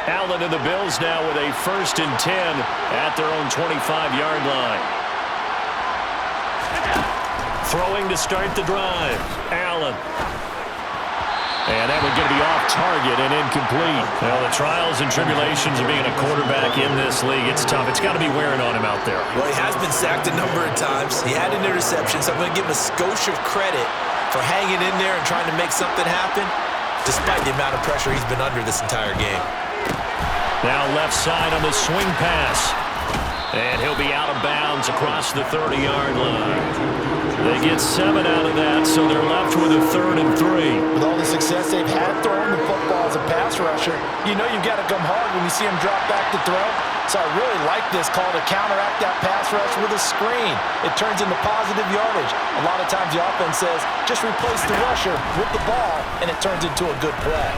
Allen and the Bills now with a 1st and 10 at their own 25-yard line. Throwing to start the drive. Allen. And that one going to be off target and incomplete. Well, the trials and tribulations of being a quarterback in this league, it's tough. It's got to be wearing on him out there. Well, he has been sacked a number of times. He had an interception, so I'm going to give him a skosh of credit for hanging in there and trying to make something happen, despite the amount of pressure he's been under this entire game. Now left side on the swing pass. And he'll be out of bounds across the 30-yard line. They get 7 out of that, so they're left with a 3rd and 3. With all the success they've had throwing the football as a pass rusher, you know you've got to come hard when you see him drop back to throw. So I really like this call to counteract that pass rush with a screen. It turns into positive yardage. A lot of times the offense says, just replace the rusher with the ball, and it turns into a good play.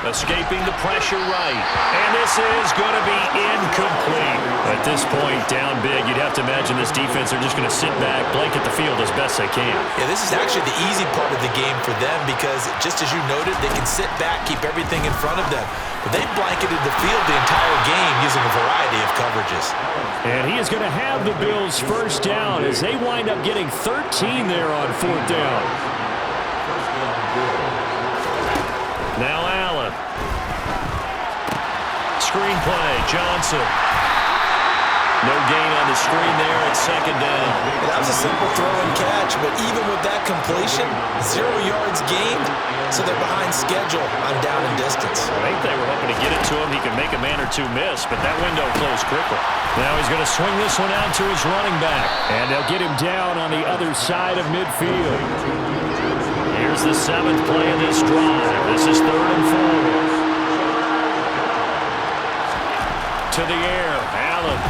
Escaping the pressure right. And this is going to be incomplete. At this point, down big, you'd have to imagine this defense are just going to sit back, blanket the field as best they can. Yeah, this is actually the easy part of the game for them because, just as you noted, they can sit back, keep everything in front of them. But they've blanketed the field the entire game using a variety of coverages. And he is going to have the Bills' 1st down as they wind up getting 13 there on 4th down. Now Allen. Screen play, Johnson. No gain on the screen there at 2nd down. That was a simple throw and catch, but even with that completion, 0 yards gained, so they're behind schedule on down and distance. I think they were hoping to get it to him. He could make a man or two miss, but that window closed quickly. Now he's going to swing this one out to his running back, and they'll get him down on the other side of midfield. Here's the 7th play of this drive. This is 3rd and 4. To the air, Allen.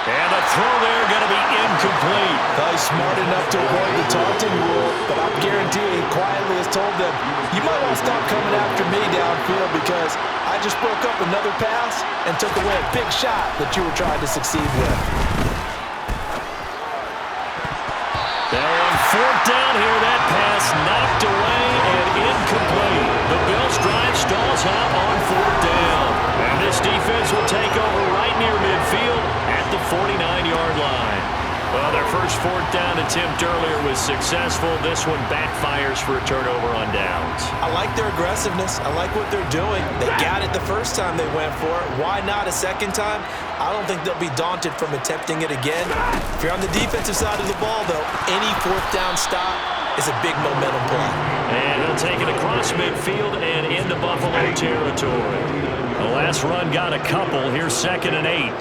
And the throw there going to be incomplete. He's smart enough to avoid the taunting rule, but I'm guaranteeing he quietly has told them, you might want to stop coming after me downfield because I just broke up another pass and took away a big shot that you were trying to succeed with. Now on 4th down here, that pass knocked away and incomplete. The Bills drive stalls out on 4th down. And this defense will take over right near midfield at the 49-yard line. Well, their first 4th down attempt earlier was successful. This one backfires for a turnover on downs. I like their aggressiveness. I like what they're doing. They got it the first time they went for it. Why not a second time? I don't think they'll be daunted from attempting it again. If you're on the defensive side of the ball, though, any 4th down stop is a big momentum play. And he'll take it across midfield and into Buffalo territory. The last run got a couple. Here's 2nd and 8.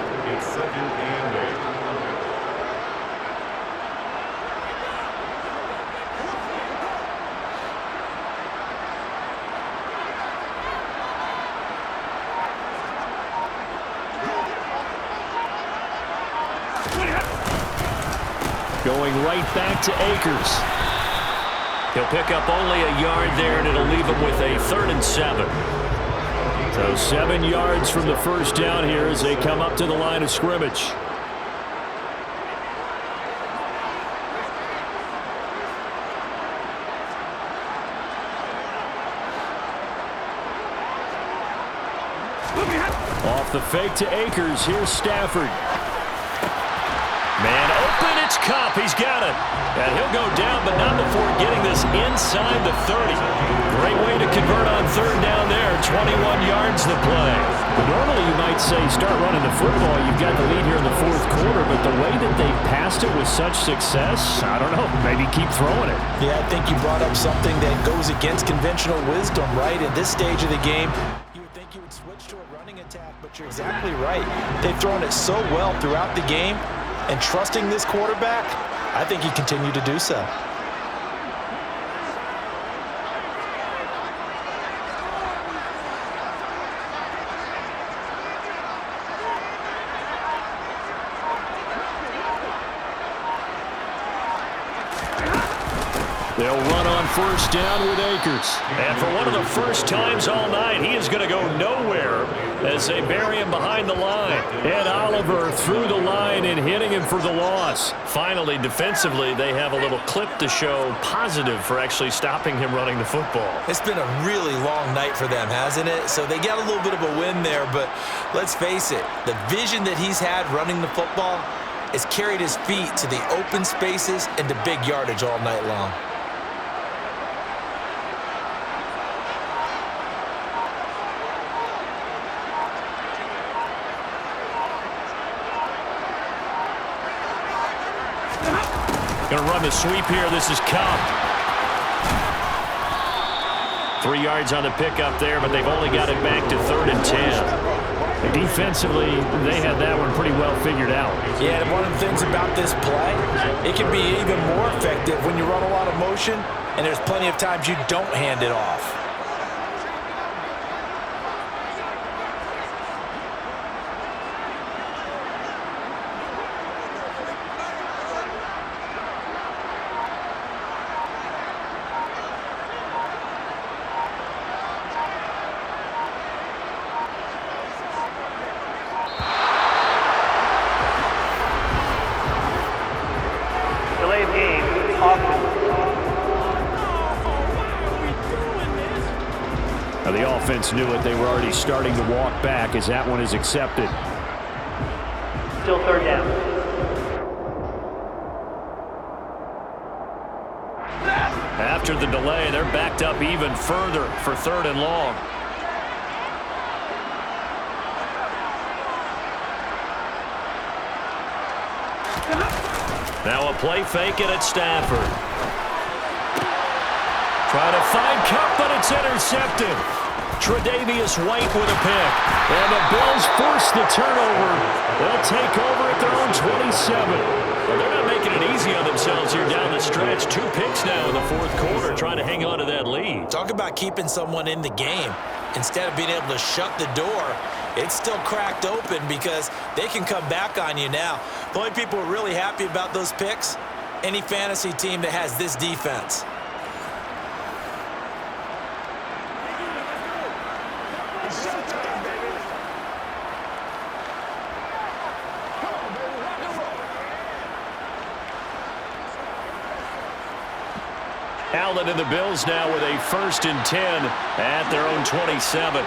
Going right back to Akers. He'll pick up only a yard there, and it'll leave him with a 3rd and 7. So 7 yards from the 1st down here as they come up to the line of scrimmage. Off the fake to Akers. Here's Stafford. Man open, it's Cup. He's got it. And he'll go down, but not before getting this inside the 30. Great way to convert on 3rd down there. 21 yards the play. But normally you might say start running the football. You've got the lead here in the 4th quarter, but the way that they passed it with such success, I don't know, maybe keep throwing it. Yeah, I think you brought up something that goes against conventional wisdom, right? At this stage of the game, you would think you would switch to a running attack, but you're exactly right. They've thrown it so well throughout the game. And trusting this quarterback, I think he continued to do so. They'll run on first down with Akers. And for one of the first times all night, he is going to go nowhere as they bury him behind the line. And Oliver through the line and hitting him for the loss. Finally, defensively, they have a little clip to show positive for actually stopping him running the football. It's been a really long night for them, hasn't it? So they got a little bit of a win there, but let's face it, the vision that he's had running the football has carried his feet to the open spaces and to big yardage all night long. Going to run the sweep here. This is Kupp. 3 yards on the pickup there, but they've only got it back to 3rd and 10. Defensively, they had that one pretty well figured out. Yeah, and one of the things about this play, it can be even more effective when you run a lot of motion, and there's plenty of times you don't hand it off. Now the offense knew it. They were already starting to walk back as that one is accepted. Still 3rd down. After the delay, they're backed up even further for 3rd and long. Now a play fake it at Stafford. Trying to find Kupp, but it's intercepted. Tre'Davious White with a pick. And the Bills force the turnover. They'll take over at their own 27. Well, they're not making it easy on themselves here down the stretch. 2 picks now in the 4th quarter, trying to hang on to that lead. Talk about keeping someone in the game. Instead of being able to shut the door, it's still cracked open because they can come back on you now. The only people who are really happy about those picks, any fantasy team that has this defense. Allen and the Bills now with a 1st and 10 at their own 27.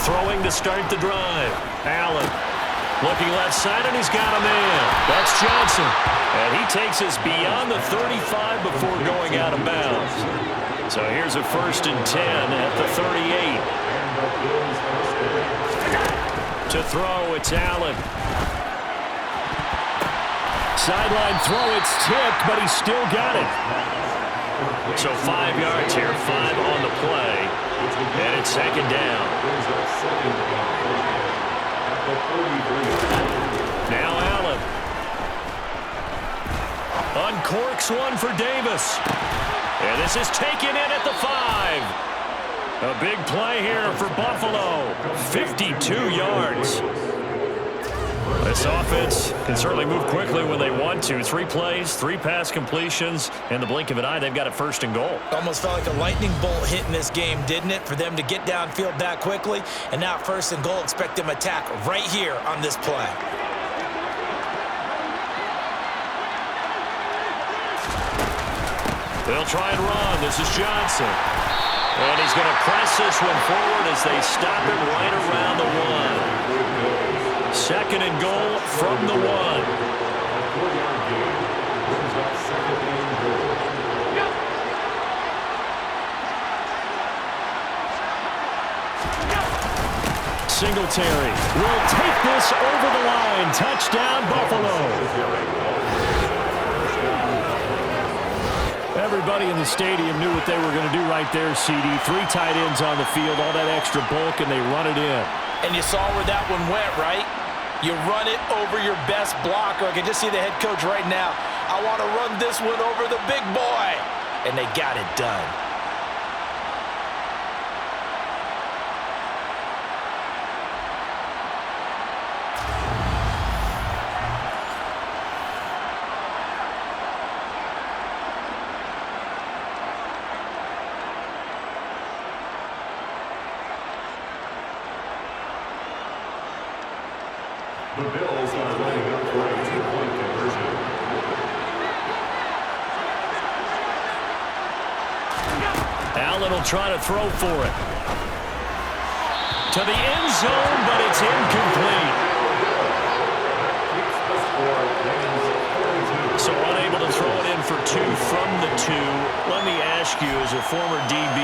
Throwing to start the drive. Allen looking left side, and he's got a man. That's Johnson. And he takes us beyond the 35 before going out of bounds. So here's a 1st and 10 at the 38. To throw, it's Allen. Sideline throw, it's tipped, but he's still got it. So 5 yards here, 5 on the play, and it's 2nd down. Now Allen. Uncorks one for Davis. And this is taken in at the 5. A big play here for Buffalo. 52 yards. This offense can certainly move quickly when they want to. 3 plays, 3 pass completions. In the blink of an eye, they've got a 1st and goal. Almost felt like a lightning bolt hit in this game, didn't it? For them to get downfield that quickly. And now 1st and goal, expect them to attack right here on this play. They'll try and run. This is Johnson. And he's going to press this one forward as they stop it right around the 1. 2nd and goal from the 1. Singletary will take this over the line. Touchdown, Buffalo. Everybody in the stadium knew what they were going to do right there, CD. 3 tight ends on the field, all that extra bulk, and they run it in. And you saw where that one went, right? You run it over your best blocker. I can just see the head coach right now. I want to run this one over the big boy. And they got it done. The Bills are lining up for a 2-point conversion. Allen will try to throw for it. To the end zone, but it's incomplete. So unable to throw it in for 2 from the 2. Let me ask you, as a former DB,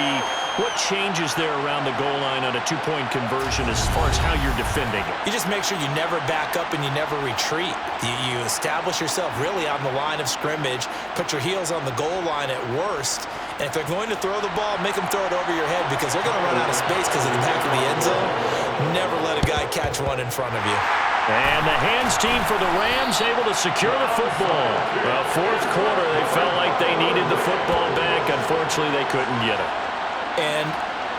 what changes there around the goal line on a 2-point conversion as far as how you're defending it? You just make sure you never back up and you never retreat. You establish yourself really on the line of scrimmage, put your heels on the goal line at worst, and if they're going to throw the ball, make them throw it over your head because they're going to run out of space because of the back of the end zone. Never let a guy catch one in front of you. And the hands team for the Rams able to secure the football. Well, fourth quarter, they felt like they needed the football back. Unfortunately, they couldn't get it. And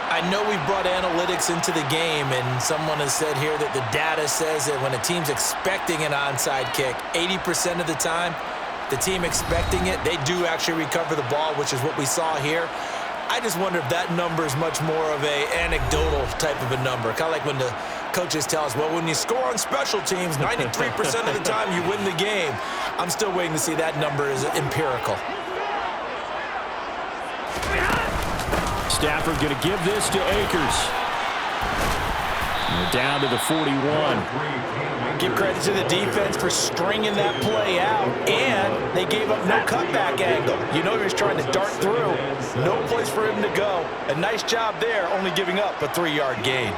I know we've brought analytics into the game, and someone has said here that the data says that when a team's expecting an onside kick, 80% of the time, the team expecting it, they do actually recover the ball, which is what we saw here. I just wonder if that number is much more of a anecdotal type of a number. Kind of like when the coaches tell us, well, when you score on special teams, 93% of the time you win the game. I'm still waiting to see that number is empirical. Stafford going to give this to Akers. We're down to the 41. Give credit to the defense for stringing that play out, and they gave up no cutback angle. You know he was trying to dart through. No place for him to go. A nice job there, only giving up a 3-yard gain.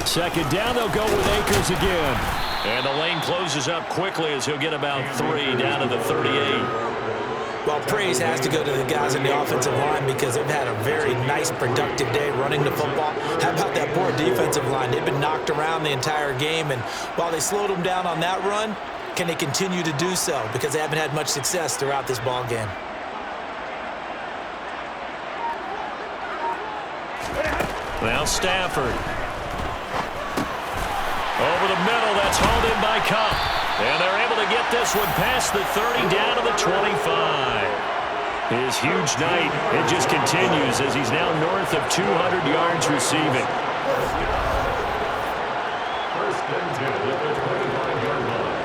Second down, they'll go with Akers again. And the lane closes up quickly as he'll get about 3 down to the 38. Well, praise has to go to the guys in the offensive line because they've had a very nice, productive day running the football. How about that poor defensive line? They've been knocked around the entire game, and while they slowed them down on that run, can they continue to do so? Because they haven't had much success throughout this ball game. Now Stafford. Over the middle, that's hauled in by Cup. And they're able to get this one past the 30 down to the 25. His huge night, it just continues as he's now north of 200 yards receiving. First and 10 at the 25-yard line.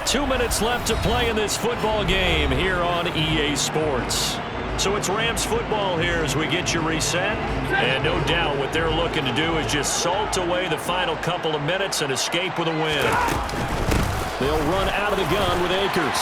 Two minutes left to play in this football game here on EA Sports. So it's Rams football here as we get you reset. And no doubt what they're looking to do is just salt away the final couple of minutes and escape with a win. They'll run out of the gun with Akers.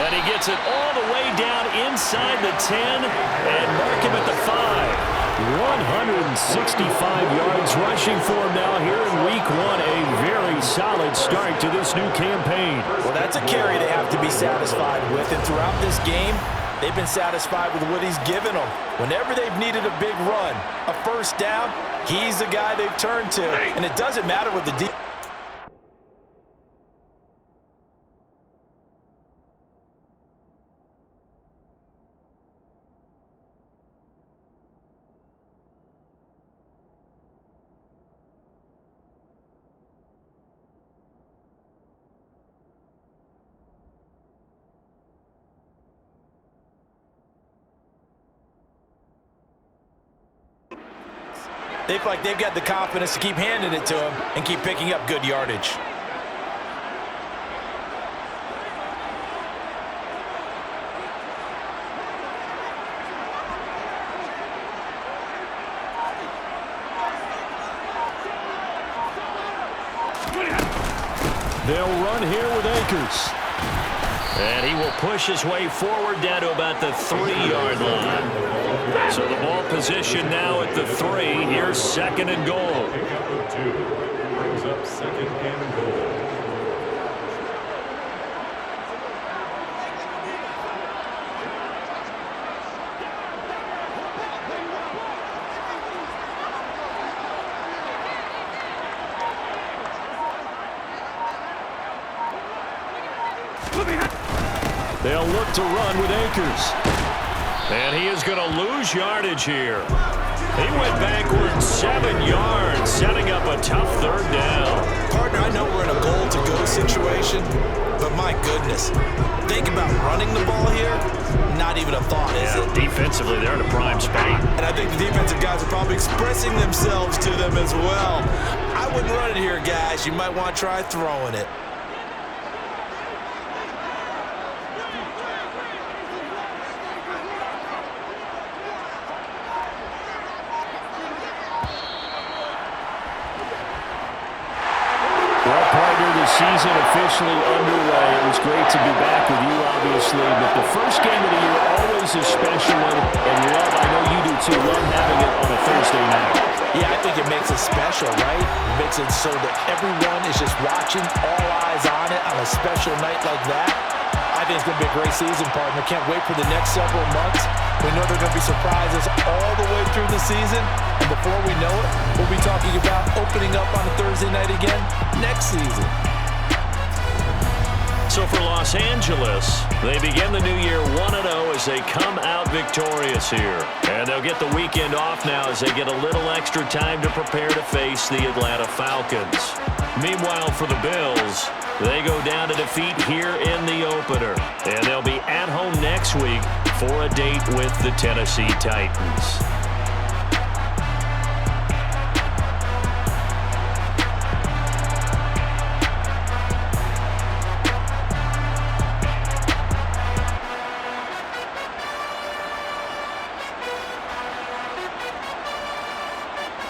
And he gets it all the way down inside the 10 and mark him at the 5. 165 yards rushing for him now here in week 1. A very solid start to this new campaign. Well, that's a carry they have to be satisfied with. And throughout this game, they've been satisfied with what he's given them. Whenever they've needed a big run, a first down, he's the guy they've turned to. And it doesn't matter what the defense. They feel like they've got the confidence to keep handing it to him and keep picking up good yardage. They'll run here with Akers. And he will push his way forward down to about the 3-yard line. So the ball position now at the 3. Here's second and goal. KICKOFF2 brings up second and goal. They'll look to run with Akers. And he is going to lose yardage here. He went backwards 7 yards, setting up a tough third down. Partner, I know we're in a goal-to-go situation, but my goodness. Think about running the ball here. Not even a thought, is it? Defensively, they're in a prime spot. And I think the defensive guys are probably expressing themselves to them as well. I wouldn't run it here, guys. You might want to try throwing it. Well, partner, the season officially underway. It was great to be back with you, obviously, but the first game of the year always a special one, and love, I know you do too, love having it on a Thursday night. Yeah, I think it makes it special, right? It makes it so that everyone is just watching, all eyes on it on a special night like that. I think it's going to be a great season, partner. Can't wait for the next several months. We know there are going to be surprises all the way through the season. And before we know it, we'll be talking about opening up on a Thursday night again next season. So for Los Angeles, they begin the new year 1-0 as they come out victorious here. And they'll get the weekend off now as they get a little extra time to prepare to face the Atlanta Falcons. Meanwhile, for the Bills, they go down to defeat here in the opener. And they'll be at home next week for a date with the Tennessee Titans.